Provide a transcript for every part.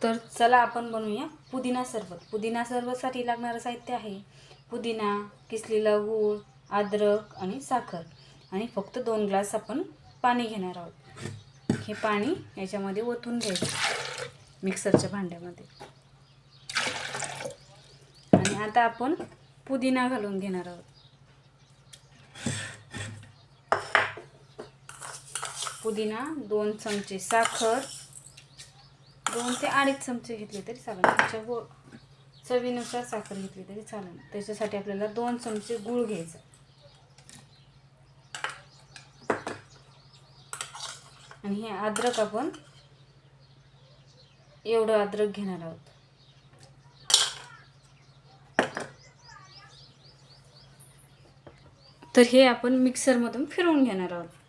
तर चला आपण बनवूया पुदिना सरबत. पुदिना सरबतसाठी लागणारं साहित्य आहे पुदिना, किसलेला गूळ, अद्रक आणि साखर आणि फक्त 2 ग्लास आपण पाणी घेणार आहोत. हे पाणी याच्यामध्ये ओतून घ्यायचं मिक्सरच्या भांड्यामध्ये. आणि आता आपण पुदिना घालून घेणार आहोत. पुदिना 2 चमचे, साखर 2 ते 2.5 चमचे घेतले तरी चालेल. तुमच्या चवीनुसार साखर घेतली तरी चालेल. त्याच्यासाठी आपल्याला 2 चमचे गूळ घ्यायचा आणि हे अद्रक आपण एवढं अद्रक घेणार आहोत. तर हे आपण मिक्सरमधून फिरवून घेणार आहोत.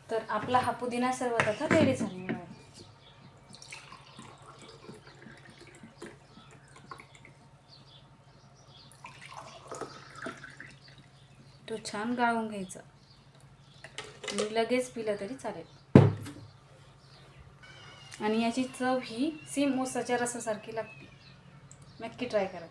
तर आपला हा पुदिना सरबत आता रेडी झालेला आहे. तो छान गाळून घ्यायचा आणि लगेच पिला तरी चालेल. आणि याची चव ही सेम ऊसाच्या रसासारखी लागते. नक्की ट्राय करा.